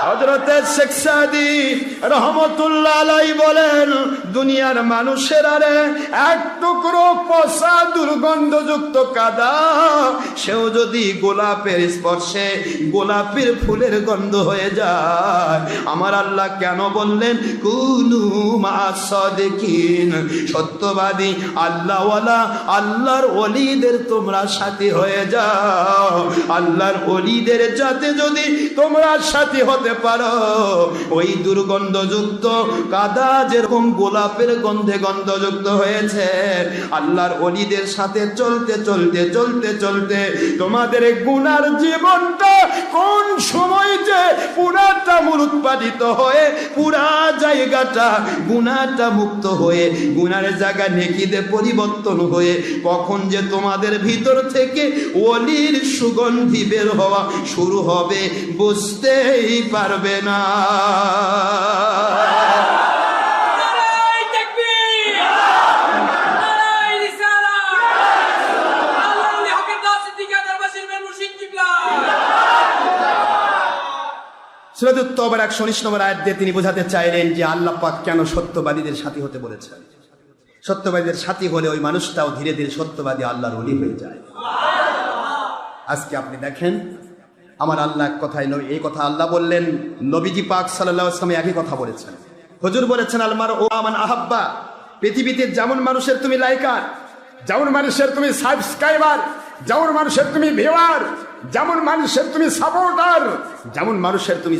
হযরতে শেখ সাদী রহমতুল্লাহ আলাইহি বলেন, দুনিয়ার মানুষের আরে এক টুকরো পচা দুর্গন্ধযুক্ত কাদা সেও যদি গোলাপের স্পর্শে গোলাপের ফুলের গন্ধ হয়ে যায়, আমার আল্লাহ কেন বললেন কুনু মা'আস সাদিকিন, সত্যবাদী আল্লাহওয়ালা আল্লাহর ওলিদের তোমরা সাথী হয়ে যাও। আল্লাহর ওলিদের সাথে যদি তোমরা সাথী হতে পারো, ওই দুর্গন্ধযুক্ত কাদা যেরকম গোলাপের গন্ধে গন্ধযুক্ত হয়েছে, আল্লাহর ওলিদের সাথে চলতে চলতে চলতে চলতে তোমাদের গুনার জীবনটা কোন সময় যে পুরাটা মূলোৎপাদিত হয়ে পুরা জায়গাটা গুনাহটা মুক্ত হয়ে গুনার জায়গা নেকিতে পরিবর্তন হয়ে কখন যে তোমাদের ভিতর থেকে ওলির সুগন্ধি বের হওয়া শুরু হবে বুঝতেই পারবে না। সূরা তওবার 119 নম্বর আয়াত দিয়ে তিনি বোঝাতে চাইলেন যে আল্লাহ পাক কেন সত্যবাদীদের সাথী হতে বলেছেন। সত্যবাদীদের সাথী হলে ওই মানুষটাও ধীরে ধীরে সত্যবাদী আল্লাহর ওলি হয়ে যায়। আজকে আপনি দেখেন, আমার আল্লাহ এক কথায় এই কথা আল্লাহ বললেন, নবীজি পাক সাল্লাল্লাহু আলাইহি ওয়াসাল্লাম একই কথা বলেছেন। হুজুর বলেছেন আলমার ও মান আহাব্বা, পৃথিবীতে যেমন মানুষের তুমি লাইকার, যেমন মানুষের তুমি সাবস্ক্রাইবার, যেমন মানুষের তুমি ভিউয়ার, যেমন মানুষের তুমি সাপোর্টার, যেমন মানুষের তুমি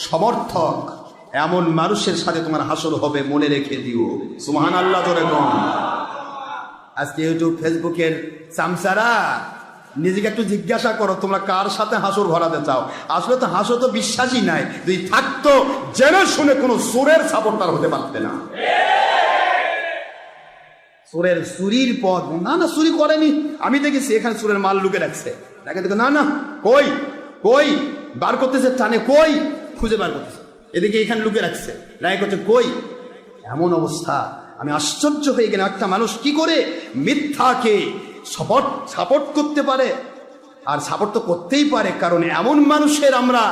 সমর্থক, এমন মানুষের সাথে তোমার হাসর হবে, মনে রেখে দিও। সুবহানাল্লাহ জোরে বলুন। আজকে ইউটিউব ফেসবুকের চামচারা নিজেকে একটু জিজ্ঞাসা করো, তোমরা কার সাথে হাসর ভরাতে চাও? আসলে তো হাসর তো বিশ্বাসই নাই, যদি থাকতো জেনে শুনে কোনো সুরের সাপোর্টার হতে পারতে না। সুরের চুরির পথ, না না চুরি করেনি, আমি দেখেছি এখানে সুরের মাল লুকে রাখছে, দেখে দেখো না না কই কই বার করতেছে, টানে কই খুঁজে বার করতেছে, এদিকে এখানে লুকে রাখছে, রায় করছে কই। এমন অবস্থা, আমি আশ্চর্য হয়ে গেলাম, একটা মানুষ কি করে মিথ্যাকে সাপোর্ট করতে পারে। আর সাপোর্ট তো করতেই পারে, কারণ এমন মানুষের আমরা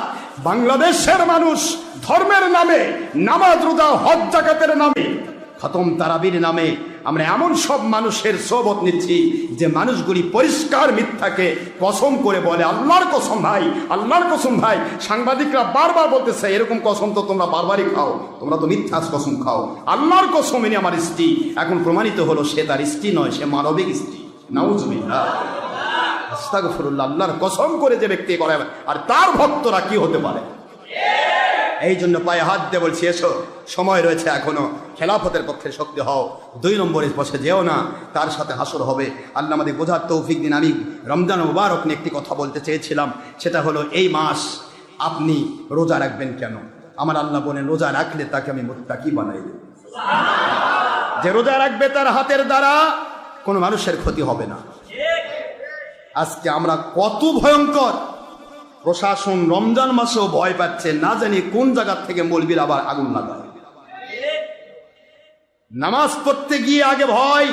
বাংলাদেশের মানুষ ধর্মের নামে, নামাজ রোজা হজ জাকাতের নামে, খতম তারাবির নামে আমরা এমন সব মানুষের সোবত নিচ্ছি যে মানুষগুলি পরিষ্কার মিথ্যাকে কসম করে বলে, আল্লাহর কসম ভাই, আল্লাহর কসম ভাই। সাংবাদিকরা বারবার বলতেছে এরকম কসম তো তোমরা বারবারই খাও, তোমরা তো মিথ্যা কসম খাও। আল্লাহর কসম, ইনি আমার স্ত্রী, এখন প্রমাণিত হলো সে তার স্ত্রী নয়, সে মানবিক স্ত্রী। নাউজুবিল্লাহ, আস্তাগফিরুল্লাহ। আল্লাহর কসম করে যে ব্যক্তি করে, আর তার ভক্তরা কি হতে পারে? এই জন্য পায়ে হাত দিয়ে বলছি, এসো, সময় রয়েছে এখনো, খেলাফতের পক্ষে শক্তি হও, 2 নম্বরের পথে যেও না, তার সাথে হাসর হবে। আল্লাহ আমাদের বোঝার তৌফিক দিন। আমি রমজান মুবারক নিয়ে একটি কথা বলতে চেয়েছিলাম, সেটা হলো এই মাস আপনি রোজা রাখবেন কেন? আমার আল্লাহ বলেন, রোজা রাখলে তাকে আমি মুত্তাকি বানাই দেব। যে রোজা রাখবে তার হাতের দ্বারা কোনো মানুষের ক্ষতি হবে না। আজকে আমরা কত ভয়ঙ্কর, প্রশাসন রমজান মাসেও ভয় পাচ্ছে, না জানি কোন জায়গা থেকে মৌলবীর আবার আগুন লাগায়। নামাজ পড়তে গিয়ে আগে ভয়,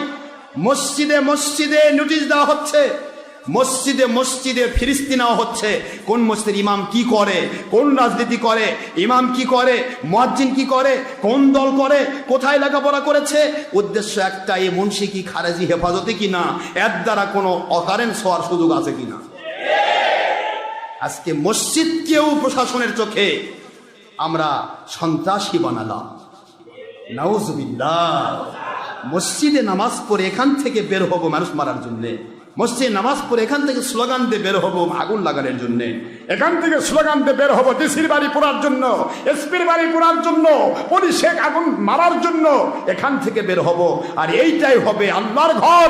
মসজিদে মসজিদে নোটিশ দেওয়া হচ্ছে, মসজিদে মসজিদে ফিরিস্তি নেওয়া হচ্ছে, কোন মসজিদের ইমাম কি করে, কোন রাজনীতি করে, ইমাম কি করে, মুয়াজ্জিন কি করে, কোন দল করে, কোথায় লেখাপড়া করেছে, উদ্দেশ্য একটা, এই মুন্সি কি খারেজি হেফাজতে কিনা, এর দ্বারা কোনো অকারেন্স হওয়ার সুযোগ আছে কিনা। আজকে মসজিদকেও প্রশাসনের চোখে আমরা সন্ত্রাসী বানালাম। নাউজুবিল্লাহ। মসজিদে নামাজ পড়ে এখান থেকে বের হবো মানুষ মারার জন্যে, মসজিদে নামাজ পড়ে এখান থেকে স্লোগান দিয়ে বের হবো আগুন লাগানোর জন্যে, এখান থেকে স্লোগান দিয়ে বের হবো ডিসির বাড়ি পোড়ার জন্য, এসপির বাড়ি পোড়ার জন্য, পুলিশের আগুন মারার জন্য এখান থেকে বের হবো। আর এইটাই হবে আল্লাহর ঘর,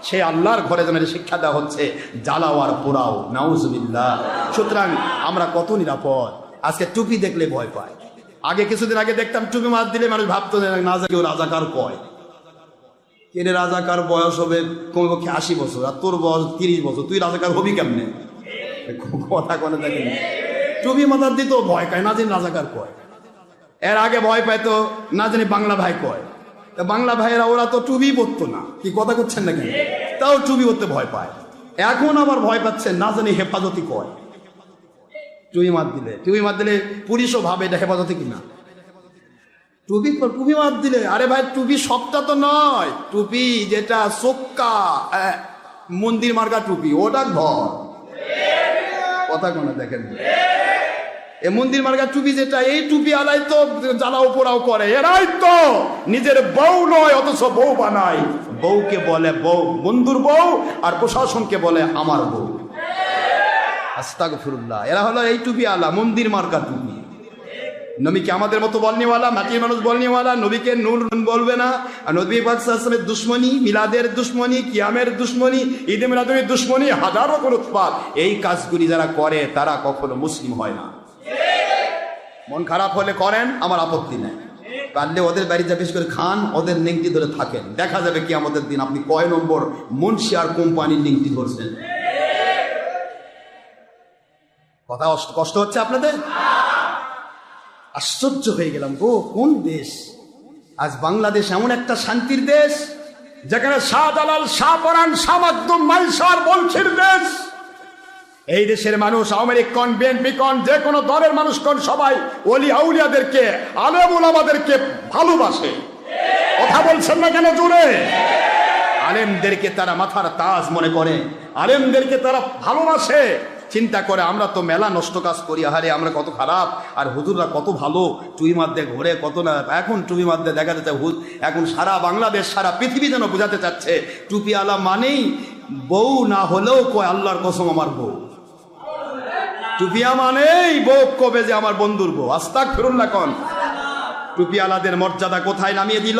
সে আল্লাহর ঘরে যেন শিক্ষা দেওয়া হচ্ছে, জ্বালাও আর পোড়াও। নাউজুবিল্লাহ। সুতরাং আমরা কত নিরাপদ। আজকে টুপি দেখলে ভয় পায়। আগে কিছুদিন আগে দেখতাম টুপি মাছ দিলে মানুষ ভাবতো না কেউ রাজাকার কয়, এর রাজাকার বয়স হবে কমপক্ষে 80 বছর, আর তোর বয়স 30 বছর, তুই রাজাকার হবি কেমনে? কথা কোনো দেখেন, টুপি মাথার দিত ভয় পায়, না জানি রাজাকার কয়। এর আগে ভয় পাইতো না জানি বাংলা ভাই কয়, বাংলা ভাইয়েরা ওরা তো টুপি পরতো না, কি কথা করছেন না কেন, তাও টুপি পরতে ভয় পায়। এখন আবার ভয় পাচ্ছে না জানি হেফাজতি কয়। টুপি মার দিলে পুলিশও ভাবে এটা হেফাজতে কিনা। টুপি মার দিলে, আরে ভাই টুপি সবটা তো নয়, টুপি যেটা সোক্কা মন্দির মার্কা টুপি ওটা ঘর, কথা কোনা দেখেন। এ মন্দির মার্কা টুপি যেটা, এই টুপি আলাই তো জ্বালাও পোড়াও করে, এরাই তো নিজের বউ নয় অথচ বউ বানায়। বউকে বলে বউ, বন্ধুর বউ, আর প্রশাসনকে বলে আমার বউ। আস্তাগফিরুল্লাহ, এরা হলো এই টুপি আলা, মন্দির মার্কা টুপি। নবীকে আমাদের মতো বলনেওয়ালা, মাটির মানুষ বলনেওয়ালা, নবীকে নূর বলবে না। আর নবী পাক সাল্লাল্লাহু আলাইহি ওয়াসাল্লামের দুশমনী, মিলাদের দুশমনী, কিয়ামের দুশমনী, ঈদে মিলাদের দুশমনী, হাজারো করে উৎপাত, এই কাজগুলি যারা করে তারা কখনো মুসলিম হয় না। মন খারাপ হলে করেন, আমার আপত্তি নেই। পারলে ওদের বাড়ি যা বেশ করে খান, ওদের লিঙ্কটি ধরে থাকেন, দেখা যাবে কি আমাদের দিন আপনি কয় নম্বর মুন্সি আর কোম্পানির লিঙ্কটি ধরছেন। কথা কষ্ট হচ্ছে আপনাদের? আশ্চর্য হয়ে গেলাম গো, কোন দেশ আজ বাংলাদেশ এমন একটা শান্তির দেশ যেখানে শাহজালাল, শাহপরান, শাহ মাকদুম, মাইসার, বলছির দেশ। এই দেশের মানুষ আওয়ামী লীগ কোন, বিএনপি কোন, যে কোনো দলের মানুষ কোন, সবাই ওলি আউলিয়াদেরকে, আলেম ওলামাদেরকে ভালোবাসে। কথা বলছেন না কেন জোরে? আলেমদেরকে তারা মাথার তাজ মনে করে, আলেমদেরকে তারা ভালোবাসে। চিন্তা করে আমরা তো মেলা নষ্ট কাজ করি, আহারে আমরা কত খারাপ, আর হুজুররা কত ভালো, টুপি মারতে ঘোরে কত না। এখন টুপি মারতে দেখা যাচ্ছে এখন সারা বাংলাদেশ, সারা পৃথিবী যেন বোঝাতে চাচ্ছে টুপি আলা মানেই বউ না হলেও কয় আল্লাহর কসম আমার বউ। টুপিয়া মানেই বউ কবে যে আমার বন্ধুর বউ। আস্তাগফিরুল্লাহ কোন। টুপি আলাদের মর্যাদা কোথায় নামিয়ে দিল?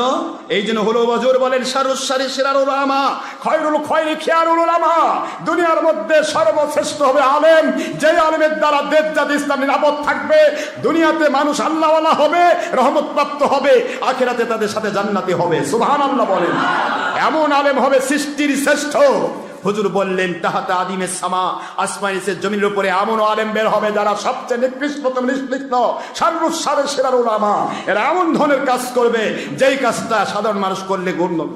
এই জন্য হলো বজর বলেন শারুসারি শিরার উলামা খয়রুল খয়রি খিয়ারুল উলামা, দুনিয়ার মধ্যে সর্বশ্রেষ্ঠ হবে আলেম, যে আলেমের দ্বারা দেশ জাতি ইসলাম নিরাপদ থাকবে, দুনিয়াতে মানুষ আল্লাহওয়ালা হবে, রহমত প্রাপ্ত হবে, আখিরাতে তাদের সাথে জান্নাতি হবে। সুবহানাল্লাহ বলেন। এমন আলেম হবে সৃষ্টির শ্রেষ্ঠ। হুজুর বললেন তাহাতে আদিমের সামা, আসমানিসের জমির উপরে এমন আলেম বের হবে যারা সবচেয়ে নিকৃষ্টতম, নিষ্কৃষ্ট, সারুসারে শিরার উলামা। এরা এমন ধরনের কাজ করবে যেই কাজটা সাধারণ মানুষ করলে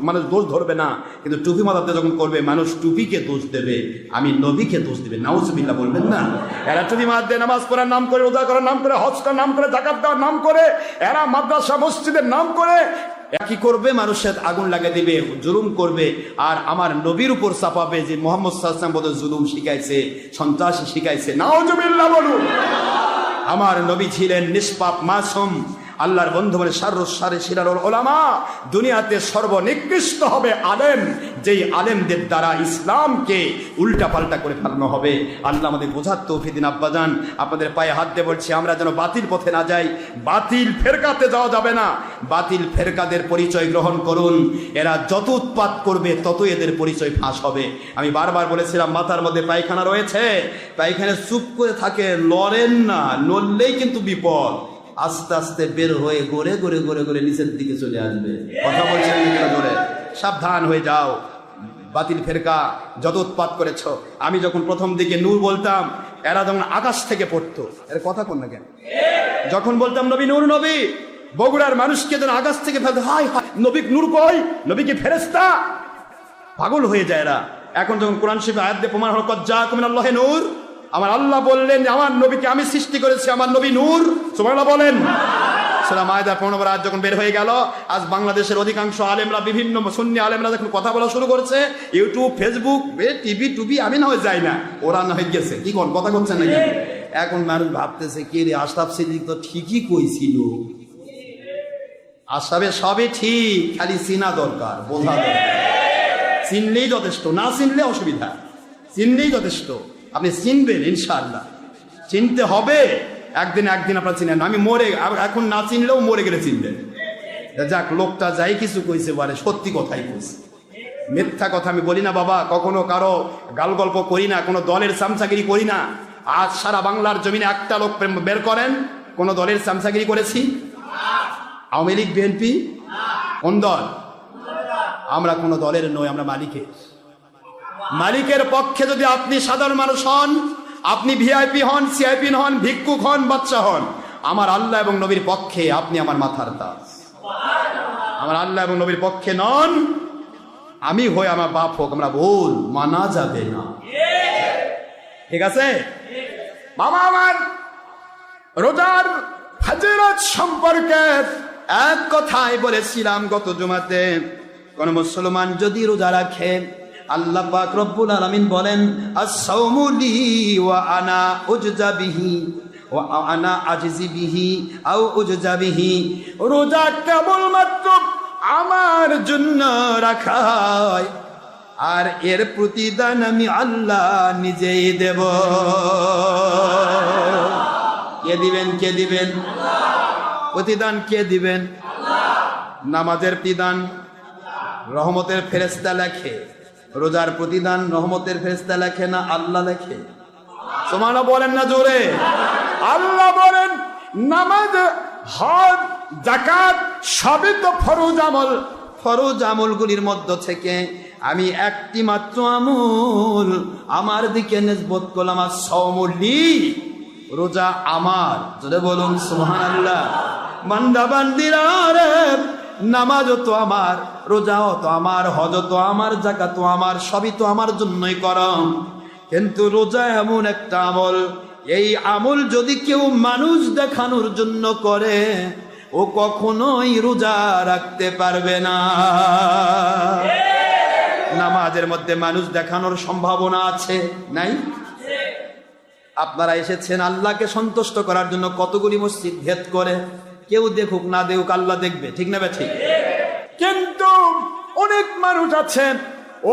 মানুষ দোষ ধরবে না, কিন্তু টুপি মাথাতে যখন করবে মানুষ টুপিকে দোষ দেবে, আমি নবীকে দোষ দেবে। নাউজুবিল্লাহ বলবেন না? এরা টুপি মাথাতে নামাজ পড়ার নাম করে, রোজা করার নাম করে, হজ করার নাম করে, যাকাত দেওয়ার নাম করে, এরা মাদ্রাসা মসজিদের নাম করে কি করবে? মানুষের আগুন লাগিয়ে দিবে, জুলুম করবে, আর আমার নবীর উপর চাপাবে যে মুহাম্মদ সাল্লাল্লাহু আলাইহি ওয়াসাল্লাম বোধহয় জুলুম শিখাইছে, সন্ত্রাসী শিখাইছে। নাউজুবিল্লাহ বলুন। আমার নবী ছিলেন নিষ্পাপ, মাসুম, আল্লাহর বন্ধু বলে শারুসারে শিরারুল উলামা। দুনিয়াতে সর্বনিকৃষ্ট হবে আলেম, যেই আলেমদের দ্বারা ইসলামকে উল্টা পাল্টা করে ফেলানো হবে। আল্লাহ আমাদের বোঝার তৌফিক দিন। আব্বাজান, আপনাদের পায়ে হাত দিয়ে বলছি আমরা যেন বাতিল পথে না যাই, বাতিল ফেরকাতে যাওয়া যাবে না। বাতিল ফেরকাদের পরিচয় গ্রহণ করুন, এরা যত উৎপাত করবে তত এদের পরিচয় ফাঁস হবে। আমি বারবার বলেছিলাম মাথার মধ্যে পায়খানা রয়েছে, পায়খানা চুপ করে থাকে, লড়েন না, নড়লেই কিন্তু বিপদ। আস্তে আস্তে বের হয়ে গড়ে গড়ে গড়ে গড়ে নিচের দিকে চলে আসবে। কথা বলছেন জোরে, সাবধান হয়ে যাও। বাতিল ফেরকা যত উৎপাত করেছ, আমি যখন প্রথম দিকে নূর বলতাম, এরা যখন আকাশ থেকে পড়তো, এর কথা কোন না কেন, যখন বলতাম নবী নূর, নবী, বগুড়ার মানুষকে যেন আকাশ থেকে ফেলতে, হাই হাই নবী নূর কই, নবী কি ফেরেশতা? পাগল হয়ে যায় এরা। এখন যখন কোরআন শরীফে আয়াত দিয়ে প্রমাণ হলো কদ জাআকুম মিনাল্লাহি নূর, আমার আল্লাহ বললেন আমার নবীকে আমি সৃষ্টি করেছি, আমার নবী নূর। সুবহানাল্লাহ বলেন। সূরা মায়দা 15 আয়াত যখন বের হয়ে গেল, আজ বাংলাদেশের অধিকাংশ আলেমরা, বিভিন্ন সুন্নি আলেমরা যখন কথা বলা শুরু করেছে, ইউটিউব, ফেসবুক, টিভি টুবি, আমি না হয়ে যাই না, ওরা না হয়ে গেছে। কি কোন কথা বলছেন নাকি? এখন মানুষ ভাবতেছে কে রে, আশরাফ সিদ্দিক তো ঠিকই কইছিল, আশরাফের সবই ঠিক, খালি চিনা দরকার, বোঝা দরকার। চিনলেই যথেষ্ট, না চিনলে অসুবিধা, চিনলেই যথেষ্ট। আপনি চিনবেন ইনশাআল্লাহ, চিনতে হবে, একদিন একদিন আপনার চিনেন। আমি মরে, এখন না চিনলেও মরে গেলে চিনবেন। যাক, লোকটা যাই কিছু কইছে পারে, সত্যি কথাই কইছে, মিথ্যা কথা আমি বলি না বাবা, কখনো কারো গাল গল্প করি না, কোনো দলের চামচাগিরি করি না। আজ সারা বাংলার জমিনে একটা লোক বের করেন কোন দলের চামচাগিরি করেছি? আওয়ামী লীগ, বিএনপি, কোন দল? আমরা কোন দলের নই, আমরা মালিকের। মালিকের পক্ষে যদি আপনি সাধারণ মানুষ হন, আপনি ভিআইপি হন, সিআইপি হন, ভিক্ষুক হন, বাচ্চা হন, আমার আল্লাহ এবং নবীর পক্ষে আপনি আমার মাথার তাজ। আমার আল্লাহ এবং নবীর পক্ষে নন, আমি হই, আমার বাপ হোক, আমরা ভুল মানা যাবে না। ঠিক আছে বাবা? আমার রোজার ফজিলত সম্পর্কে এক কথাই বলেছিলাম গত জুমাতে, কোন মুসলমান যদি রোজা রাখে, আল্লাহ পাক রব্বুল আলামিন বলেন আস-সাওমু লি ওয়া আনা উজজা বিহি ওয়া আনা আজিজি বিহি আও উজজা বিহি, রোজা কেবলমাত্র আমার জন্য রাখা হয়, আর এর প্রতিদান আমি আল্লাহ নিজেই দেব। কে দিবেন? কে দিবেন? প্রতিদান কে দিবেন? নামাজের প্রতিদান রহমতের ফেরেশতা লেখে, রোজার প্রতিদান রহমতের ফেরেশতা লেখে না আল্লাহ লেখে? সুবহানাল্লাহ বলেন না জোরে। আল্লাহ বলেন নামাজ, হজ, যাকাত সবই তো ফরজ আমল। ফরজ আমলগুলির মধ্য থেকে আমি একটি মাত্র আমল আমার দিকে নিসবত করলাম, as-সাওমুলি, রোজা আমার। যদি বলুন সুবহানাল্লাহ। বান্দা বান্দিরা রে, নামাজও তো আমার, রোজাও তো আমার, হজও তো আমার, যাকাতও আমার, সবই তো আমার জন্যই করম। কিন্তু রোজা এমন একটা আমল, এই আমল যদি কেউ মানুষ দেখানোর জন্য করে, ও কখনোই রোজা রাখতে পারবে না। নামাজের মধ্যে মানুষ দেখানোর সম্ভাবনা আছে, নাই? আপনারা এসেছেন আল্লাহকে সন্তুষ্ট করার জন্য, কতগুলি মসজিদ ভেদ করে, কেউ দেখুক না দেখুক আল্লাহ দেখবে, ঠিক না বে ঠিক? কিন্তু অনেক মানুষ আছেন,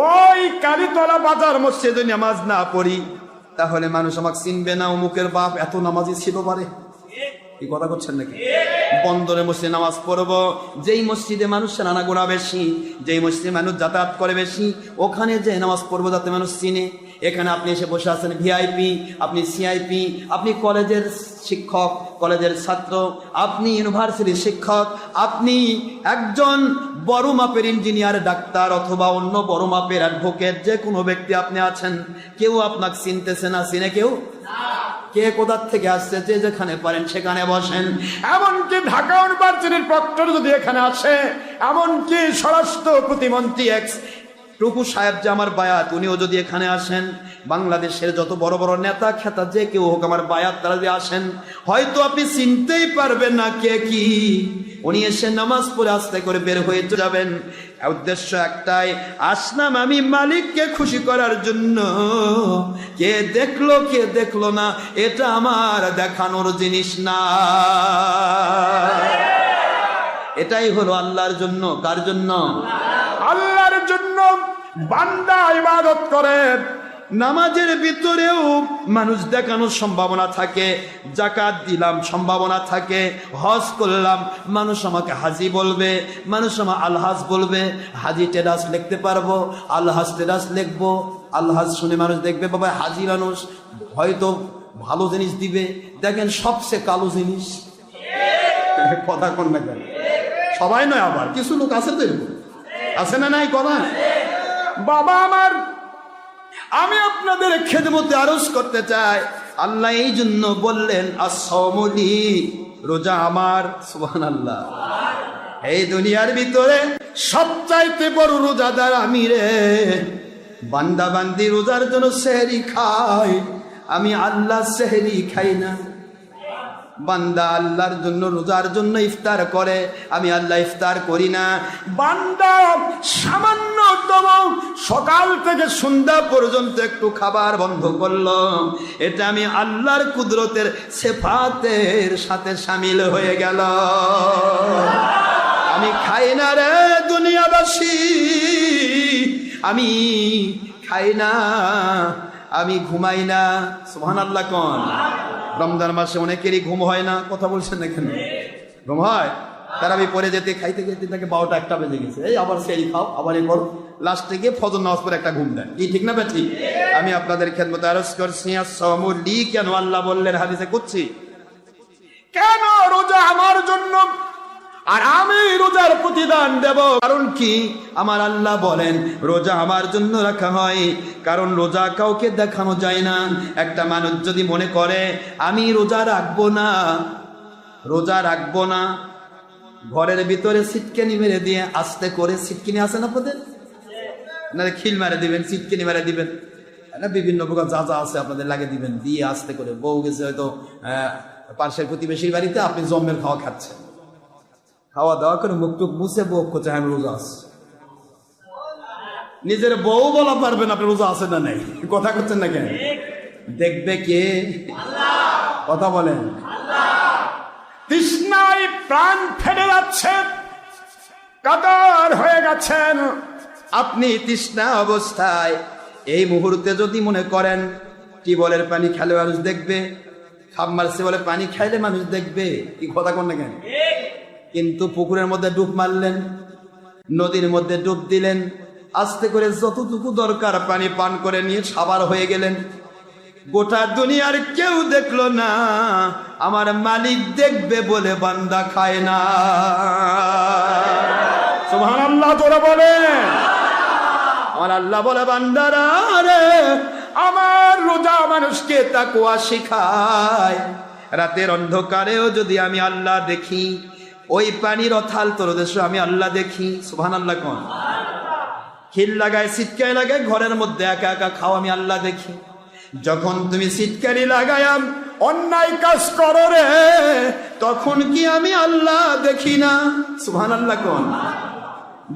ওই কালীতলা বাজার মসজিদে নামাজ না পড়ি তাহলে মানুষ আমাকে চিনবে না, অমুকের বাপ এত নামাজি ছিল পারে। এই কথা করছেন নাকি? বন্দরে মসজিদে নামাজ পড়বো, যেই মসজিদে মানুষের আনাগোনা বেশি, যেই মসজিদে মানুষ যাতায়াত করে বেশি, ওখানে যে নামাজ পড়বো যাতে মানুষ চিনে। এখানে আপনি এসে বসে আছেন ভিআইপি, আপনি সিআইপি, আপনি কলেজের শিক্ষক, কলেজের ছাত্র, আপনি ইউনিভার্সিটির শিক্ষক, আপনি একজন বড় মাপের ইঞ্জিনিয়ার, ডাক্তার, অথবা অন্য বড় মাপের অ্যাডভোকেট, যে কোনো ব্যক্তি আপনি আছেন, কেউ আপনাকে চিনতেছে না, চিনে কেউ? কে কোথার থেকে আসছে, যে যেখানে পারেন সেখানে বসেন। এমনকি ঢাকা ইউনিভার্সিটির প্রক্টর যদি এখানে আসে, এমনকি স্বরাষ্ট্র প্রতিমন্ত্রী এক্স টুকু সাহেব যে আমার বায়াত, উনিও যদি এখানে আসেন, বাংলাদেশের যত বড় বড় নেতা খেতা যে কেউ হোক আমার বায়াত তারা যদি আসেন, হয়তো আপনি চিনতেই পারবেন না কে কি। উনি এসে নামাজ পড়ে আস্তে করে বের হয়ে যাবেন। উদ্দেশ্য একটাই, আসলাম আমি মালিককে খুশি করার জন্য। কে দেখলো কে দেখলো না এটা আমার দেখানোর জিনিস না, এটাই হলো আল্লাহর জন্য। কার জন্য? আল্লাহর জন্য বান্দা ইবাদত করে। নামাজের ভিতরেও মানুষ দেখানোর সম্ভাবনা থাকে, যাকাত দিলাম সম্ভাবনা থাকে, হজ করলাম মানুষ আমাকে হাজি বলবে, মানুষ আমাকে আলহাজ বলবে। হাজি টেরাস লিখতে পারবো, আলহাজ টেরাস লিখবো। আলহাজ শুনে মানুষ দেখবে বাবা হাজি মানুষ, হয়তো ভালো জিনিস দিবে। দেখেন সবচেয়ে কালো জিনিস, কথা কোন না কেন? সবাই নয়, আবার কিছু লোক আছে তো, আছে না নাই কথা? বাবা আমার, আমি আপনাদের খেদমতে আরজ করতে চাই, আল্লাহ এই জন্য বললেন আস-সাওমুলি, রোজা আমার। সুবহানাল্লাহ। এই দুনিয়ার ভিতরে সবচাইতে বড় রোজাদার আমি রে। বান্দা বান্দি রোজার জন্য সেহরি খায়, আমি আল্লাহ সেহরি খাই না। বান্দা আল্লাহর জন্য রোজার জন্য ইফতার করে, আমি আল্লাহ ইফতার করি না। বান্দা সামান্যতম সকাল থেকে সন্ধ্যা পর্যন্ত একটু খাবার বন্ধ করলো, এটা আমি আল্লাহর কুদরতের সিফাতের সাথে শামিল হয়ে গেল। আমি খাই না রে দুনিয়াবাসী, আমি খাই না, আমি ঘুমাই না। সুবহানাল্লাহ কোন? রমজান মাসে অনেকেরই ঘুম হয় না, কথা বলছেন না কেন? ঘুম হয়? তারাবি পরে যেতে খাইতে যেতে তাকে 12টা 1টা বেজে গেছে, এই আবার সেই খাও, আবার এ করো, লাস্টে গিয়ে ফজর নামাজ পরে একটা ঘুম দেয়। কি ঠিক না বেঠি? আমি আপনাদের খেদমতে আরজ করছি আস-সাওমুলি কেন আল্লাহ বললেন হাদিসে কুদসি, কেন রোজা আমার জন্য আর আমি রোজার প্রতিদান দেব। কারণ কি? আমার আল্লাহ বলেন রোজা আমার জন্য রাখা হয়, কারণ রোজা কাউকে দেখানো যায় না। একটা মানুষ যদি মনে করে আমি রোজা রাখবো না, রোজা রাখবো না, ঘরের ভিতরে সিটকেনি মেরে দিয়ে আস্তে করে, সিটকিনি আছে না আপনাদের, না খিল মেরে দিবেন, সিটকেনি মেরে দিবেন, বিভিন্ন প্রকার যা যা আছে আপনাদের লাগে দিবেন, দিয়ে আস্তে করে, বউ গেছে হয়তো পার্শ্বের প্রতিবেশীর বাড়িতে আপনি জম্মের খাওয়া খাচ্ছেন, খাওয়া দাওয়া করে মুখ টুক মুছে বউ করছে আমি রোজা আছি। নিজের বউ বলা পারবেন আপনি রোজা আছেন না নাই, কথা করছেন না কেন? দেখবে কে? কথা বলেন। তৃষ্ণায় প্রাণ ফেটে যাচ্ছে, কাতর হয়ে গেছেন আপনি তৃষ্ণা অবস্থায়। এই মুহূর্তে যদি মনে করেন টিউবওয়েলের পানি খেলে মানুষ দেখবে, সাবমার্সিবলের পানি খাইলে মানুষ দেখবে, কি কথা কন না কেন? কিন্তু পুকুরের মধ্যে ডুব মারলেন, নদীর মধ্যে ডুব দিলেন, আস্তে করে যতটুকু দরকার পানি পান করে নিয়ে সাবার হয়ে গেলেন, গোটা দুনিয়ার কেউ দেখলো না, আমার মালিক দেখবে বলে বান্দা খায় না। সুবহানাল্লাহ জোরে বলেন। আমার আল্লাহ বলে বান্দারা রে, আমার রোজা মানুষকে তাকওয়া শেখায়। রাতের অন্ধকারেও যদি আমি আল্লাহ দেখি, ওই পানির অথাল তলদেশে আমি আল্লাহ দেখি। সুবহানাল্লাহ কোন? খিল লাগায় সিটকাই লাগায় ঘরের মধ্যে একা একা খাও, আমি আল্লাহ দেখি। যখন তুমি সিটকারি লাগায়াম অন্যায় কাজ করো রে, তখন কি আমি আল্লাহ দেখি না? সুবহানাল্লাহ কোন?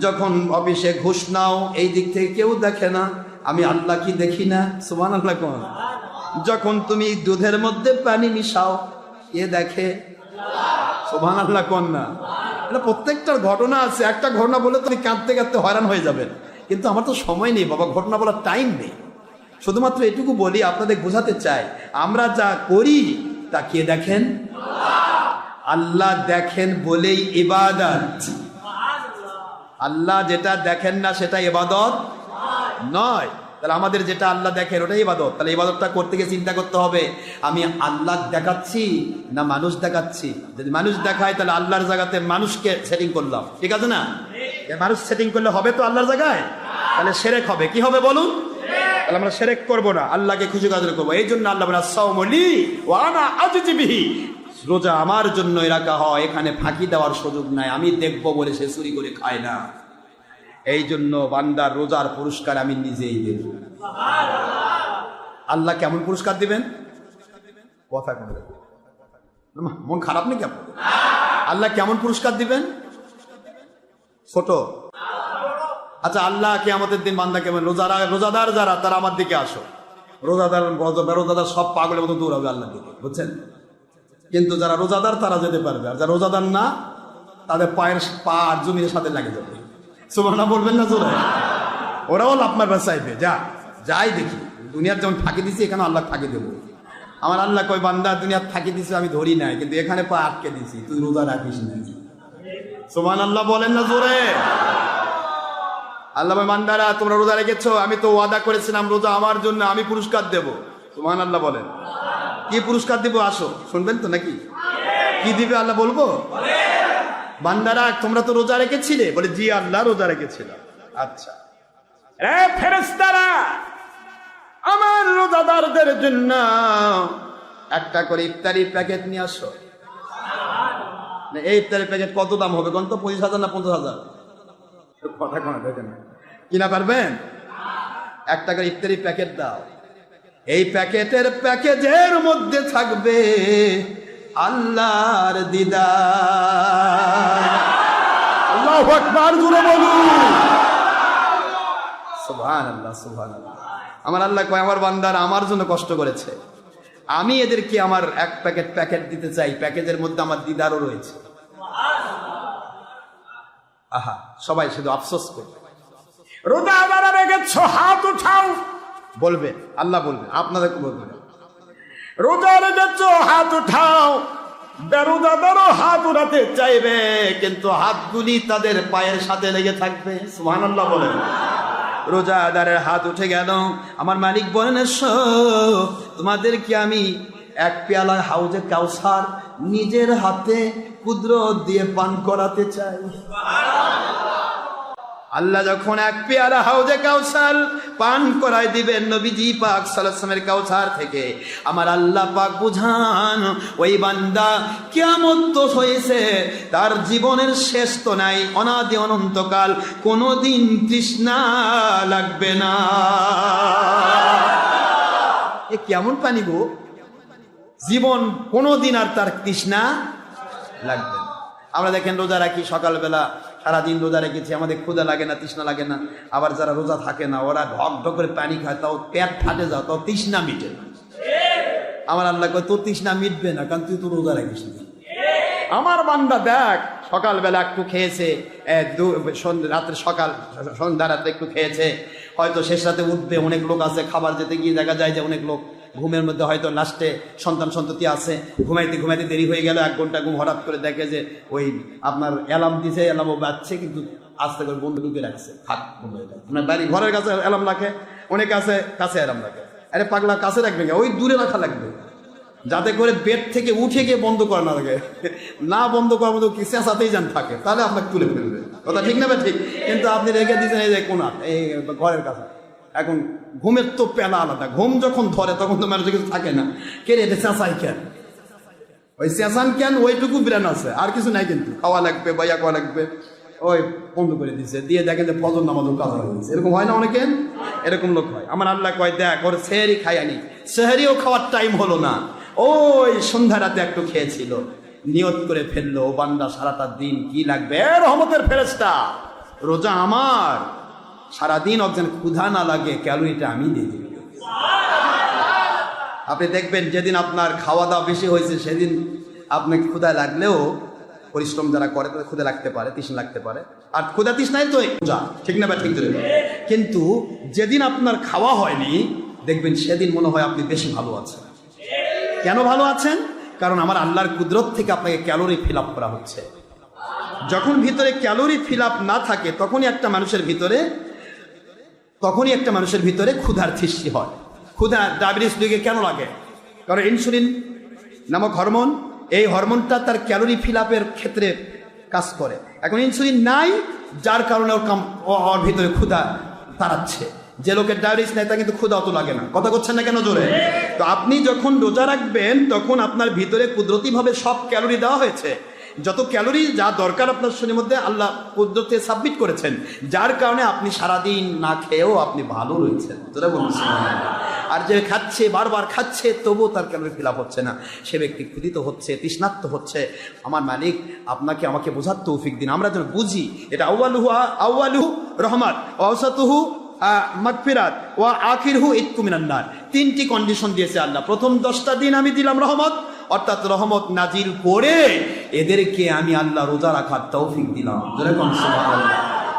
যখন অফিসে ঘুষ নাও, এই দিক থেকে কেউ দেখে না, আমি আল্লাহ কি দেখি না? সুবহানাল্লাহ কোন? যখন তুমি দুধের মধ্যে পানি মিশাও, কে দেখে? সুবহানাল্লাহ কোন না? এটা প্রত্যেকটার ঘটনা আছে। একটা ঘটনা বলে তুমি কাঁদতে কাঁদতে হয়রান হয়ে যাবেন, কিন্তু আমার তো সময় নেই বাবা, ঘটনা বলার টাইম নেই। শুধুমাত্র এটুকু বলি, আপনাদের বোঝাতে চাই, আমরা যা করি তা কে দেখেন? আল্লাহ দেখেন বলেই ইবাদত। আল্লাহ যেটা দেখেন না সেটা ইবাদত নয়। তাহলে আমাদের যেটা আল্লাহ দেখেন ওটাই ইবাদত। তাহলে ইবাদতটা করতে গিয়ে চিন্তা করতে হবে, আমি আল্লাহ দেখাচ্ছি না মানুষ দেখাচ্ছি। যদি মানুষ দেখায় তাহলে আল্লাহর জায়গাতে মানুষকে সেটিং করলাম, ঠিক আছে না? মানুষ সেটিং করলে হবে তো আল্লাহর জায়গায়? তাহলে শিরক হবে। কি হবে বলুন? তাহলে আমরা শিরক করব না, আল্লাহকে খুশি কাজে করবো। এই জন্য আল্লাহ বলে আস-সাওমু লি ওয়া আনা আজজি বিহি, রোজা আমার জন্যই রাখা হয়, এখানে ফাঁকি দেওয়ার সুযোগ নাই। আমি দেখবো বলে সে চুরি করে খায় না। এই জন্য বান্দার রোজার পুরস্কার আমি নিজেই দেব। আল্লাহ কেমন পুরস্কার দিবেন? কথা কেন মন খারাপ নেই কেমন? আল্লাহ কেমন পুরস্কার দিবেন? ছোট? আচ্ছা, আল্লাহ কিয়ামতের দিন বান্দা কেমন? রোজাদার যারা তারা আমার দিকে আসো। রোজাদার সব পাগলের মতো দৌড়াবে আল্লাহর দিকে, বুঝছেন? কিন্তু যারা রোজাদার তারা যেতে পারবে, আর যারা রোজাদার না তাদের পায়ের পা আর জমিনের সাথে লাগে যাবে। সুবহানাল্লাহ বলবেন না জোরে? ওরাও লাফ মারবে চাইবে, যাই দেখি দুনিয়ার যেমন ফাঁকি দিছি এখানে আল্লাহ ফাঁকি দেবো। আমার আল্লাহ কই বান্দা দুনিয়ার ফাঁকি দিছি আমি ধরি নাই, কিন্তু এখানে পা আটকে দিছি, তুই রোজা রাখিস না। সুবহানাল্লাহ বলেন না জোরে? আল্লাহ বান্দারা তোমরা রোজা রেখেছো, আমি তো ওয়াদা করেছিলাম রোজা আমার জন্য, আমি পুরস্কার দেব। সুবহানাল্লাহ বলেন। কি পুরস্কার দিব? আসো শুনবেন তো নাকি? কি দিবে আল্লাহ বলবো? বান্দারা তোমরা তো রোজা রেখেছিলে, বলে জি আল্লাহ রোজা রেখেছিলাম। আচ্ছা রে ফেরেশতারা, আমার রোজাদারদের জন্য একটা করে ইফতারি প্যাকেট নিয়ে আসো। এই ইফতারি প্যাকেট কত দাম হবে কোন তো? 25,000 না 50,000? কথা কোন দেখেন, কিনা পারবেন? একটা করে ইফতারি প্যাকেট দাও। এই প্যাকেজের মধ্যে থাকবে আল্লাহর দিদার। আল্লাহু আকবার জোরে বলুন। সুবহানাল্লাহ সুবহানাল্লাহ। আমার আল্লাহ কয় আমার বান্দারা আমার জন্য কষ্ট করেছে, আমি এদেরকে আমার এক প্যাকেট দিতে চাই, প্যাকেজের মধ্যে আমার দিদারও রয়েছে। আহা, সবাই শুধু আফসোস করবে। রোজাদাররা রেখেছো, হাত উঠাও বলবে, আল্লাহ বলবে, আপনাদেরকে বলবে রোজা রেখেছো হাত উঠাও। বেরোজাদারও হাত উঠাতে চাইবে, কিন্তু হাতগুলি তাদের পায়ের সাথে লেগে থাকবে। সুবহানাল্লাহ বলেন। রোজাদারের হাত উঠে গেল, আমার মালিক বলেন এসো, তোমাদেরকে আমি এক পেয়ালা হাউজে কাউসার নিজের হাতে কুদরত দিয়ে পান করাতে চাই। আল্লাহ যখন এক পেয়ালা হাউজে কাউসার পান করাই দিবেন নবীজি পাক সাল্লাল্লাহু আলাইহি ওয়াসাল্লামের কাউসার থেকে, আমার আল্লাহ পাক বুঝান ওই বান্দা কিয়ামত তো হয়েছে, তার জীবনের শেষ তো নাই, অনাদি অনন্তকাল কোনোদিন তৃষ্ণা লাগবে না। এ কেমন পানি গো? জীবন কোনোদিন আর তার তৃষ্ণা লাগবে না। আমরা দেখেন রোজা রাখি, সকালবেলা সারাদিন রোজা রেখেছি, আমাদের ক্ষুধা লাগে না, তৃষ্ণা লাগে না। আবার যারা রোজা থাকে না, ওরা ঢক ঢক করে পানি খায়, তাও পেট ফাটে যাও, তাও তৃষ্ণা মিটে না। আমার আল্লাহ কয় তোর তৃষ্ণা মিটবে না, কারণ তুই তো রোজা রাখিস না। আমার বান্দা দেখ সকালবেলা একটু খেয়েছে, রাত্রে সন্ধ্যা রাত্রে একটু খেয়েছে, হয়তো শেষ রাতে উঠবে। অনেক লোক আছে খাবার যেতে গিয়ে দেখা যায় যে অনেক লোক ঘুমের মধ্যে হয়তো লাস্টে সন্তান সন্ততি আছে, ঘুমাইতে ঘুমাইতে দেরি হয়ে গেল, 1 ঘন্টা ঘুম, হঠাৎ করে দেখে যে ওই আপনার অ্যালার্ম দিছে, অ্যালার্মও বাজছে, কিন্তু আস্তে করে বন্ধু ঢুকে রাখছে, থাক ঘুম হয়ে যায়। আপনার বাড়ি ঘরের কাছে অ্যালার্ম রাখে, অনেকে আছে কাছে অ্যালার্ম রাখে। আরে পাগলা, কাছে রাখবে না, ওই দূরে রাখা লাগবে, যাতে করে বেড থেকে উঠে গিয়ে বন্ধ করা না লাগে। না বন্ধ করার মতো কি চেঁচাতেই যান থাকে, তাহলে আপনাকে তুলে ফেলবে। কথা ঠিক না বা ঠিক? কিন্তু আপনি রেখে দিয়েছেন এই যে কোনা, এই ঘরের কাছে। এখন ঘুমের তো পেলা আলাদা, ঘুম যখন ধরে তখন তো মানুষের কিছু থাকে না। কে রে চেঁচাই কেন? ওই চেঁচান কেন, ওইটুকু ব্রেন আছে, আর কিছু নাই। কিন্তু খাওয়া লাগবে, বাইয়া খাওয়া লাগবে, ওই বন্ধ করে দিচ্ছে, দিয়ে দেখেন যে ফজর নামাজও কাজা হয়ে গেছে। এরকম হয় না অনেকে? এরকম লোক হয়। আমার আল্লাহ কয় দেখ ওর সেহরি খাই আনি, সেহরিও খাওয়ার টাইম হলো না, ওই সন্ধ্যা রাতে একটু খেয়েছিল, নিয়ত করে ফেললো ও বান্দা সারাটা দিন কি লাগবে, রহমতের ফেরেশতা রোজা আমার, সারাদিন একজন ক্ষুধা না লাগে, ক্যালোরিটা আমি দিয়ে দিই। আপনি দেখবেন যেদিন আপনার খাওয়া দাওয়া বেশি হয়েছে সেদিন আপনাকে ক্ষুধা লাগলেও, পরিশ্রম যারা করে তাদের ক্ষুধা লাগতে পারে, তৃষ্ণা লাগতে পারে, আর ক্ষুধা তৃষ্ণাই তো রোজা, ঠিক না বা ঠিক? কিন্তু যেদিন আপনার খাওয়া হয়নি দেখবেন সেদিন মনে হয় আপনি বেশি ভালো আছেন। কেন ভালো আছেন? কারণ আমার আল্লাহর কুদরত থেকে আপনাকে ক্যালোরি ফিল আপ করা হচ্ছে। যখন ভিতরে ক্যালোরি ফিল আপ না থাকে তখনই একটা মানুষের ভিতরে ক্ষুধার সৃষ্টি হয়। ক্ষুধা ডায়াবেটিস রোগে কেন লাগে? কারণ ইনসুলিন নামক হরমোন, এই হরমোনটা তার ক্যালোরি ফিল আপের ক্ষেত্রে কাজ করে। এখন ইনসুলিন নাই, যার কারণে ওর ভিতরে ক্ষুধা তাড়াচ্ছে। যে লোকের ডায়াবেটিস নেই তা কিন্তু ক্ষুধা অত লাগে না। কথা করছেন না কেন জোরে? তো আপনি যখন রোজা রাখবেন তখন আপনার ভিতরে কুদরতিভাবে সব ক্যালোরি দেওয়া হয়েছে, যত ক্যালোরি যা দরকার আপনার শরীরের মধ্যে আল্লাহ কুদরতে সাবমিট করেছেন, যার কারণে আপনি সারাদিন না খেয়েও আপনি ভালো রয়েছেন। তোরা বলছেন। আর যে খাচ্ছে, বারবার খাচ্ছে, তবুও তার ক্যালোরি ফিল আপ হচ্ছে না, সে ব্যক্তি ক্ষুধিত হচ্ছে, তৃষ্ণার্ত হচ্ছে। আমার মালিক আপনাকে আমাকে বোঝার তৌফিক দিন, আমরা যেন বুঝি এটা আউয়ালুহু রহমাত, আওসাতুহু মাগফিরাত ওয়া আখিরহু ইতকু মিনান নার। 3টি কন্ডিশন দিয়েছে আল্লাহ। প্রথম 10টা দিন আমি দিলাম রহমত, অর্থাৎ রহমত নাজিল করে এদেরকে আমি আল্লাহ রোজা রাখার তৌফিক দিলাম। যেরকম সুবহানাল্লাহ,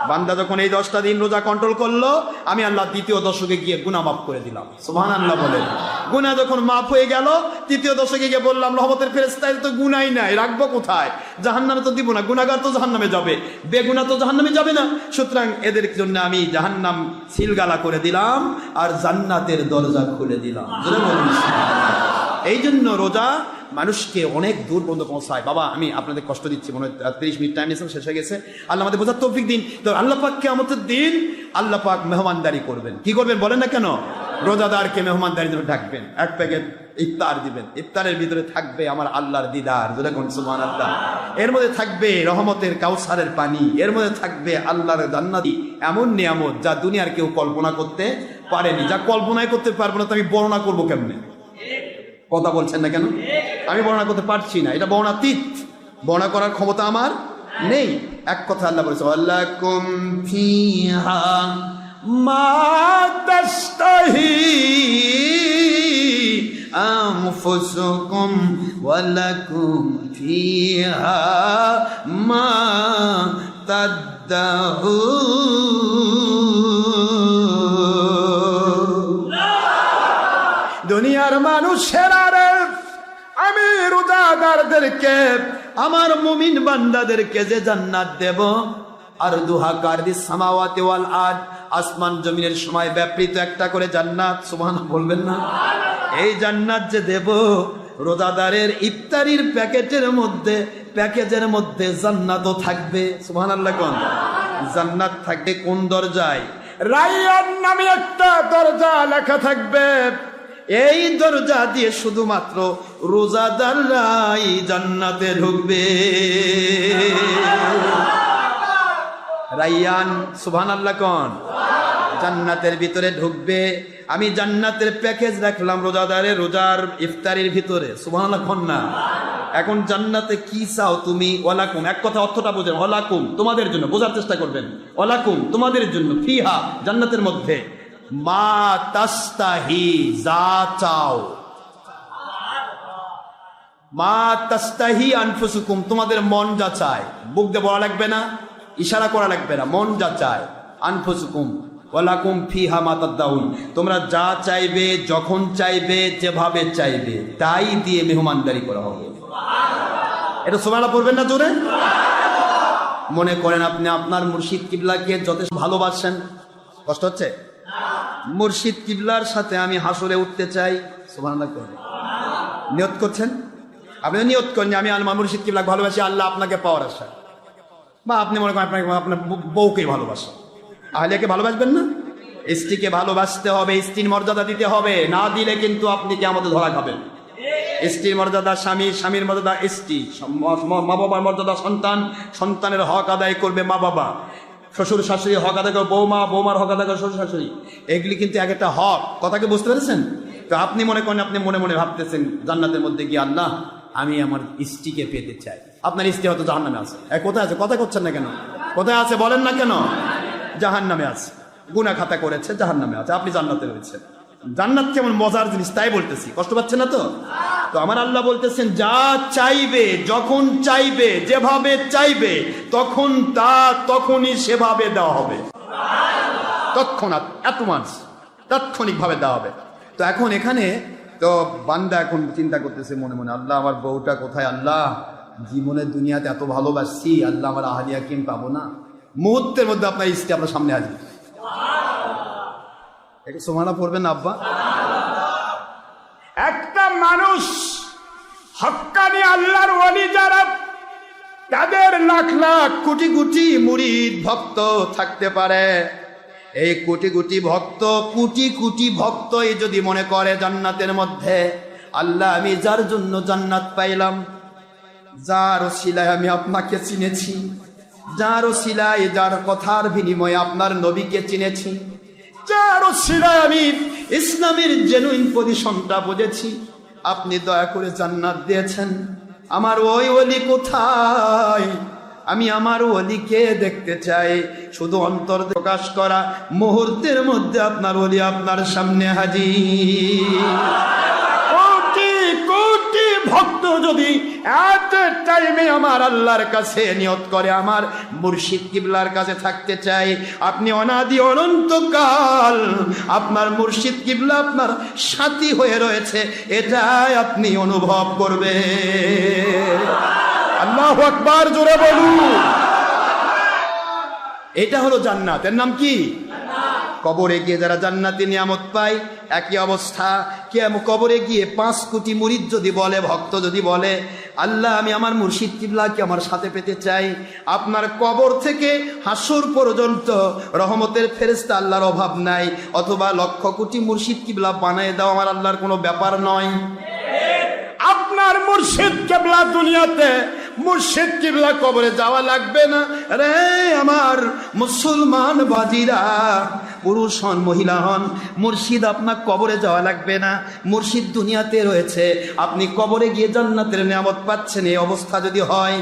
বান্দা যখন এই 10টা দিন রোজা কন্ট্রোল করলো, আমি আল্লাহ দ্বিতীয় দশকে গিয়ে গুনাহ মাফ করে দিলাম। সুবহানাল্লাহ বলে। গুনাহ যখন মাফ হয়ে গেল, তৃতীয় দশকে গিয়ে বললাম রহমতের ফেরেশতা তো গুনাহই নাই, রাখবো কোথায়? জাহান্নামে তো দিব না, গুনাহগার তো জাহান্নামে যাবে, বেগুনাহ তো জাহান্নামে যাবে না। সুতরাং এদের জন্য আমি জাহান্নাম সিলগালা করে দিলাম আর জান্নাতের দরজা খুলে দিলাম। এই জন্য রোজা মানুষকে অনেক দূর পর্যন্ত পৌঁছায়। বাবা আমি আপনাদের কষ্ট দিচ্ছি, মনে হয় 30 মিনিট টাইম নিয়েছেন, শেষ হয়ে গেছে। আল্লাহ আমাদের বোঝার তৌফিক দিন। তো আল্লাহ পাক কিয়ামতের দিন আল্লাহ পাক মেহমানদারি করবেন। কি করবেন বলেন না কেন? রোজাদারকে মেহমানদারির জন্য ডাকবেন, 1 প্যাকেট ইফতার দিবেন, ইফতারের ভিতরে থাকবে আমার আল্লাহর দিদার। যেরকম সুবহানাল্লাহ, এর মধ্যে থাকবে রহমতের কাউসারের পানি, এর মধ্যে থাকবে আল্লাহর জান্নাতি, এমন নিয়ামত যা দুনিয়ার কেউ কল্পনা করতে পারেনি। যা কল্পনাই করতে পারবো না তো আমি বর্ণনা করবো কেমনে? কথা বলছেন না কেন? আমি বর্ণনা করতে পারছি না, এটা বর্ণাতীত, বর্ণনা করার ক্ষমতা আমার নেই। এক কথা আল্লাহ বলেছে, ওয়ালাকুম ফিহা মা তাশতাহি আনফুসুকুম ওয়ালাকুম ফিহা মা তাদউন। দুনিয়ার মানুষেরা রে, আমি রোজাদারদেরকে, আমার মুমিন বান্দাদেরকে যে জান্নাত দেব, আর দুহাকার দিস সামাওয়াতি ওয়াল আরদ, আসমান জমিনের সময় ব্যাপৃত একটা করে জান্নাত। সুবহানাল্লাহ বলবেন না? এই জান্নাত যে দেব, রোজাদারের ইফতারির প্যাকেজের মধ্যে জান্নাতও থাকবে। সুবহানাল্লাহ কোন? জান্নাত থাকবে কোন দরজায়? রায়্যান নামে একটা দরজা লেখা থাকবে। এই দরজা দিয়ে শুধুমাত্র রোজাদাররাই জান্নাতে ঢুকবে। রায়্যান, সুবহানাল্লাহ কোন? জান্নাতের ভিতরে ঢুকবে আমি জান্নাতের প্যাকেজ রাখলাম রোজাদারে রোজার ইফতারির ভিতরে, সুবহানাল্লাহ না। এখন জান্নাতে কি চাও তুমি? ওয়ালাকুম, এক কথা অর্থটা বোঝেন, ওয়ালাকুম তোমাদের জন্য, বোঝার চেষ্টা করবেন। ওয়ালাকুম তোমাদের জন্য, ফিহা জান্নাতের মধ্যে, মা তাস্তাহি যা চাও, মা তাস্তাহি আনফুসুকুম তোমাদের মন যা চায়, বুক দিয়ে বলা লাগবে না, ইশারা করা লাগবে না, মন যা চায়, আনফুসুকুম ওয়ালাকুম ফিহা মা তাদাউন তোমরা যা চাইবে, যখন চাইবে, যেভাবে চাইবে তাই দিয়ে মেহমানদারি করা হবে। এটা সুবহানাল্লাহ পড়বেন না জোরে? মনে করেন আপনি আপনার মুর্শিদ কিবলাকে যথেষ্ট ভালোবাসেন, কষ্ট হচ্ছে? মুর্শিদ কিবলার সাথে আমি হাসরে উঠতে চাই, সুবহানাল্লাহ করবেন। নিয়ত করছেন? আপনি নিয়ত করেন যে আমি আমার মুর্শিদ কিবলাকে ভালোবাসি, আল্লাহ আপনাকে পাওয়ার আশা। বা আপনি মনে করেন আপনাকে আপনার বউকে ভালোবাসেন, আহলিয়াকে ভালোবাসবেন না? স্ত্রীকে ভালোবাসতে হবে, স্ত্রীর মর্যাদা দিতে হবে, না দিলে কিন্তু আপনি কিয়ামতে ধরা খাবেন। স্ত্রীর মর্যাদা স্বামী, স্বামীর মর্যাদা স্ত্রী, মা বাবার মর্যাদা সন্তান, সন্তানের হক আদায় করবে মা বাবা, শ্বশুর শাশুড়ি হক আদায় করবে বৌমা, বৌমার হক আদায় করবে শ্বশুর শাশুড়ি। এগুলি কিন্তু এক একটা হক, কথাকে বুঝতে পেরেছেন? তো আপনি মনে করেন আপনি মনে মনে ভাবতেছেন জান্নাতের মধ্যে গিয়ে আল্লাহ আমি আমার স্ত্রীকে পেতে চাই। আপনার স্ত্রী হয়তো জাহান্নামে আছে। কোথায় আছে? কথা করছেন না কেন? কোথায় আছে বলেন না কেন? জাহান্নামে আছে, গুনাহ খাতা করেছে, জাহান্নামে আছে, আপনি জান্নাতে রয়েছেন। জান্নাত কেমন মজার জিনিস তাই বলতেছি, কষ্ট পাচ্ছেন না তো? তো আমার আল্লাহ বলতেছেন যা চাইবে, যখন চাইবে, যেভাবে চাইবে, তখন তা তখনই সেভাবে দেওয়া হবে। তৎক্ষণাৎ, অ্যাটমান্স, তাৎক্ষণিক ভাবে দেওয়া হবে। তো এখন এখানে তো বান্দা এখন চিন্তা করতেছে মনে মনে, আল্লাহ আমার বউটা কোথায়? আল্লাহ জীবনের দুনিয়াতে এত ভালোবাসছি, আল্লাহ আমার আহলিয়া কিম পাবো না? মুহূর্তের মধ্যে আপনার স্ত্রী আপনার সামনে হাজির। একটু সুবহানাল্লাহ পড়বেন না আব্বা? একটা মানুষ হক্কানি আল্লাহর ওলি যারা, তাদের লাখ লাখ কোটি কোটি মুরিদ ভক্ত থাকতে পারে। এই কোটি কোটি ভক্ত, কোটি কোটি ভক্ত এই যদি মনে করে জান্নাতের মধ্যে আল্লাহ আমি যার জন্য জান্নাত পাইলাম, যার ওসিলায় আমি আপনাকে চিনেছি, যার ওসিলায়, যার কথার বিনিময়ে আপনার নবীকে চিনেছি, যার ওসিলায় আমি ইসলামের জেনুইন পজিশনটা বুঝেছি, আপনি দয়া করে জান্নাত দিয়েছেন। আমার ওই ওলি কোথায়? আমি আমার ওলিকে দেখতে চাই। শুধু অন্তর প্রকাশ করা মুহূর্তের মধ্যে আপনার ওলি আপনার সামনে হাজির। কোটি কোটি ভক্ত যদি এত টাইমে আমার আল্লাহর কাছে নিয়ত করে আমার মুর্শিদ কিবলার কাছে থাকতে চাই, আপনি অনাদি অনন্তকাল আপনার মুর্শিদ কিবলা আপনার সাথী হয়ে রয়েছে, এটাই আপনি অনুভব করবেন। আল্লাহু আকবার, জোরে বলুন। এটা হলো জান্নাত। এর নাম কি? কবরে গিয়ে যারা জান্নাতি নিয়ামত পায় একই অবস্থা। কবরে গিয়ে 5 কোটি মুরিদ যদি বলে, ভক্ত যদি বলে আল্লাহ আমি আমার মুর্শিদ কিবলাকে আমার সাথে পেতে চাই, আপনার কবর থেকে হাসর পর্যন্ত রহমতের ফেরেশতা আল্লাহর অভাব নাই। অথবা লক্ষ কোটি মুর্শিদ কিবলা বানায় দাও, আমার আল্লাহর কোনো ব্যাপার নয়। আপনার মুর্শিদ কিবলা দুনিয়াতে, মুর্শিদ কিবলা কবরে যাওয়া লাগবে না রে আমার মুসলমান বাজিরা, পুরুষ হন মহিলা হন, মুর্শিদ আপনার কবরে যাওয়া লাগবে না। মুর্শিদ দুনিয়াতে রয়েছে, আপনি কবরে গিয়ে জান্নাতের নিয়ামত পাচ্ছেন। এই অবস্থা যদি হয়,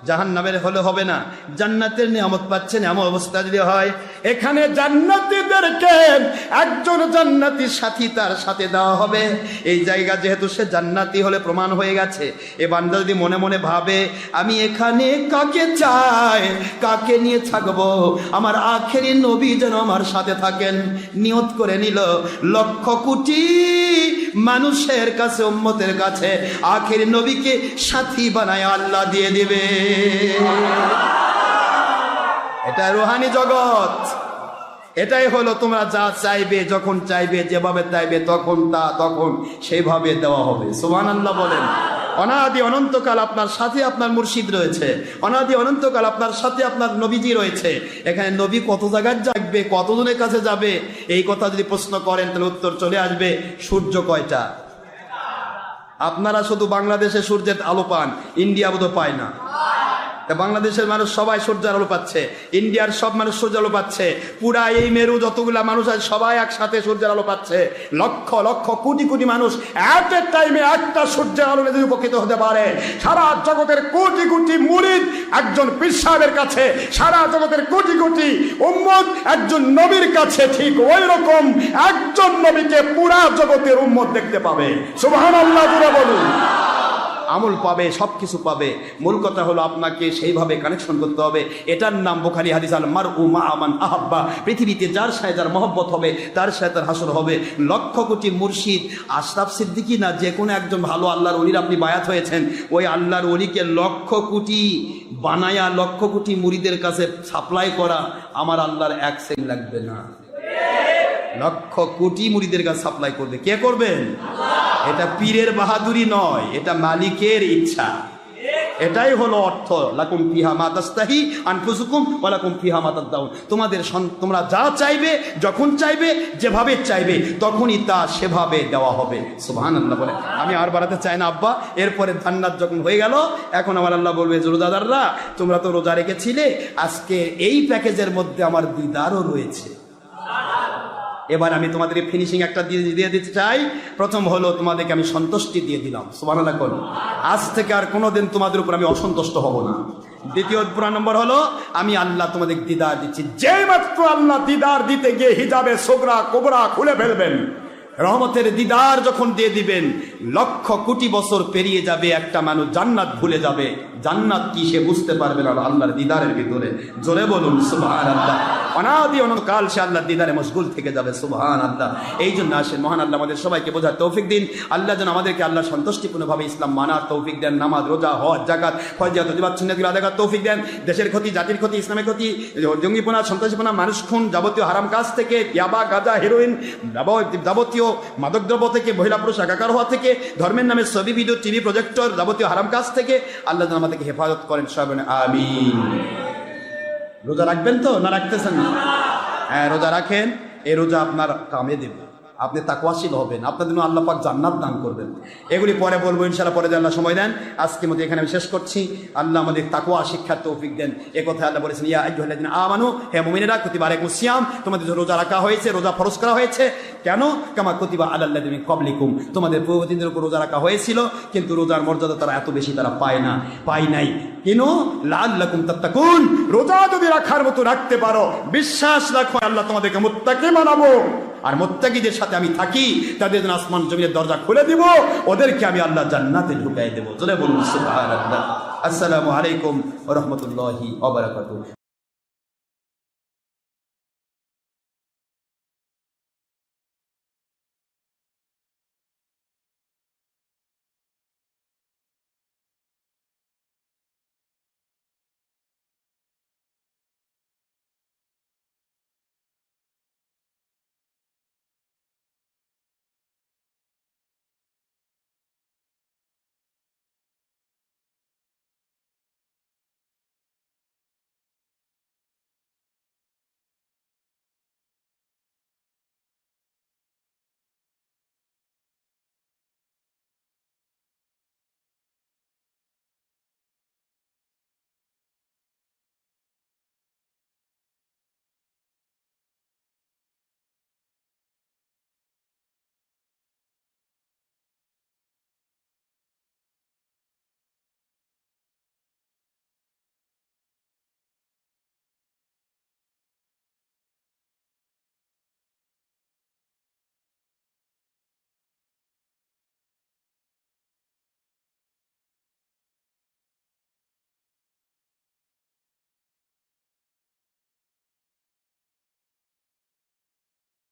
জাহান্নামের হলে হবে না, জান্নাতের নিয়ামত পাচ্ছেন এমন অবস্থা যদি হয়, এখানে জান্নাতীদেরকে একজন জান্নাতীর সাথী তার সাথে দেওয়া হবে। এই জায়গা যেহেতু সে জান্নাতি হলে প্রমাণ হয়ে গেছে। এ বান্দা যদি মনে মনে ভাবে আমি এখানে কাকে চাই, কাকে নিয়ে থাকবো, আমার আখেরি নবী যেন আমার সাথে থাকেন, নিয়ত করে নিল লক্ষ কোটি মানুষের কাছে, উম্মতের কাছে আখেরি নবীকে সাথী বানায় আল্লাহ দিয়ে দিবে। এটা রুহানি জগৎ। এটাই হলো তোমরা যা চাইবে, যখন চাইবে, যেভাবে চাইবে, তখন তা তখন সেইভাবে দেওয়া হবে। সুবহানাল্লাহ বলেন। অনাদি অনন্তকাল আপনার সাথে আপনার মুর্শিদ রয়েছে, অনাদি অনন্তকাল আপনার সাথে আপনার নবীজি রয়েছে। এখানে নবী কত জায়গায় যাবে, কতজনের কাছে যাবে, এই কথা যদি প্রশ্ন করেন তাহলে উত্তর চলে আসবে সূর্য কয়টা। আপনারা শুধু বাংলাদেশে সূর্যের আলো পান, ইন্ডিয়া বোধহয় পায় না। তা বাংলাদেশের মানুষ সবাই সূর্যের আলো পাচ্ছে, ইন্ডিয়ার সব মানুষ সূর্যের আলো পাচ্ছে, পুরা এই মেরু যতগুলা মানুষ আছে সবাই একসাথে সূর্যের আলো পাচ্ছে। লক্ষ লক্ষ কোটি কোটি মানুষ এট এ টাইমে একটা সূর্যের আলো যদি উপকৃত হতে পারে, সারা জগতের কোটি কোটি মুরিদ একজন পীর সাহেবের কাছে, সারা জগতের কোটি কোটি উম্মত একজন নবীর কাছে, ঠিক ওই রকম একজন নবীকে পুরা জগতের উম্মত দেখতে পাবে। সুবহানাল্লাহ জুড়ে বলুন। আমল পাবে, সবকিছু পাবে। মূল কথা হলো আপনাকে সেইভাবে কানেকশন করতে হবে। এটার নাম বুখারী হাদিস, আল মারউ মা'a মান আহাব্বা। পৃথিবীতে যার সাথে যার মহব্বত হবে তার সাথে তার হাসর হবে। লক্ষ কোটি মুর্শিদ, আশরাফ সিদ্দিকী না, যে কোনো একজন ভালো আল্লাহর ওলির আপনি বায়াত হয়েছেন, ওই আল্লাহর ওলিকে লক্ষ কোটি বানায়া লক্ষ কোটি মুরিদের কাছে সাপ্লাই করা আমার আল্লাহর এক সেকেন্ড লাগবে না। লক্ষ কোটি মুরিদের কাছে সাপ্লাই করবে কে করবেন? এটা পীরের বাহাদুরি নয়, এটা মালিকের ইচ্ছা। এটাই হলো অর্থ, লাকুম ফিহা মা তাস্তাহি আনফুসুকুম ওয়া লাকুম ফিহা মা তাদদাউন। তোমরা যা চাইবে, যখন চাইবে, যেভাবে চাইবে, তখনই তা সেভাবে দেওয়া হবে। সুবহানাল্লাহ বলে। আমি আর বাড়াতে চাই না আব্বা। এরপরে জান্নাত যখন হয়ে গেল, এখন আমার আল্লাহ বলবে, রোজাদাররা তোমরা তো রোজা রেখেছিলে, আজকে এই প্যাকেজের মধ্যে আমার দিদারও রয়েছে। এবার আমি তোমাদেরকে ফিনিশিং একটা দিয়ে দিতে চাই। প্রথম হলো তোমাদেরকে আমি সন্তুষ্টি দিয়ে দিলাম। সুবহানাল্লাহ বলুন। আজ থেকে আর কোনোদিন তোমাদের উপর আমি অসন্তুষ্ট হব না। দ্বিতীয় পুরা নম্বর হলো, আমি আল্লাহ তোমাদের দিদার দিচ্ছি। যেই মাত্র আল্লাহ দিদার দিতে গিয়ে হিজাবে সোগরা কোবরা খুলে ফেলবেন, রহমতের দিদার যখন দিয়ে দিবেন, লক্ষ কোটি বছর পেরিয়ে যাবে, একটা মানুষ জান্নাত ভুলে যাবে। জান্নাত কি সে বুঝতে পারবে না আল্লাহর দিদারের ভিতরে। জোরে বলুন সুবহানাল্লাহ। অনাদি অনন্তকাল সে আল্লাহর দিদারে মশগুল থেকে যাবে। সুবহানাল্লাহ। এই জন্য আসেন, মহান আল্লাহ আমাদের সবাইকে বোঝার তৌফিক দিন। আল্লাহ যেন আমাদেরকে আল্লাহ সন্তুষ্টিপূর্ণভাবে ইসলাম মানার তৌফিক দেন। নামাজ, রোজা, হজ, যাকাত, ফরজিয়াত, ওয়াজিবাত, সুন্নাতগুলো আদায় করার তৌফিক দেন। দেশের ক্ষতি, জাতির ক্ষতি, ইসলামের ক্ষতি, জঙ্গিপনা, সন্ত্রাসীপনা, মানুষ খুন, যাবতীয় হারাম কাজ থেকে, ইয়াবা, গাঁজা, হেরোইন, যাবতীয় মাদকদ্রব্য থেকে, মহিলা পুরুষ একাকার হওয়া থেকে, ধর্মের নামে ছবি, ভিডিও, টিভি, প্রজেক্টর, যাবতীয় হারাম কাজ থেকে আল্লাহ যেন আমাদেরকে হেফাজত করেন। সবাই আমিন। রোজা রাখবেন তো না রাখতেছেন না? হ্যাঁ, রোজা রাখেন। এই রোজা আপনার কামে দেবে, আপনি তাকওয়াশীল হবেন, আপনার জন্য আল্লাহ পাক জান্নাত দান করবেন। এগুলি পরে বলবো ইনশাআল্লাহ, পরে আল্লাহ সময় দেন। আজকের মতো এখানে আমি শেষ করছি। আল্লাহ আমাদের তাকওয়া শিক্ষার তৌফিক দেন। এই কথা আল্লাহ বলেছেন, ইয়া আইয়ুহাল্লাযিনা আমানু, হে মুমিনেরা, কুতিবা আলাইকুমুস সিয়াম, তোমাদের জন্য রোজা রাখা হয়েছে, রোজা ফরজ করা হয়েছে। কেন? কামা কুতিবা আলাল্লাযিনা মিন ক্বাবলিকুম, তোমাদের পূর্ববর্তীদের উপর রোজা রাখা হয়েছিল, কিন্তু রোজার মর্যাদা তারা এত বেশি তারা পায় নাই। কেন? লাআল্লাকুম তাত্তাকুন, রোজা যদি রাখার মতো রাখতে পারো, বিশ্বাস রাখো আল্লাহ তোমাদেরকে মুত্তাকি বানাবো। আর মুত্তাকিদের সাথে আমি থাকি, তাদের জন্য আসমান জমিনের দরজা খুলে দিব, ওদেরকে আমি আল্লাহ জান্নাতে ঢুকাই দেব। জোরে বলুন সুবহানাল্লাহ। আসসালামু আলাইকুম ওয়া রাহমাতুল্লাহি ওয়া বারাকাতুহু।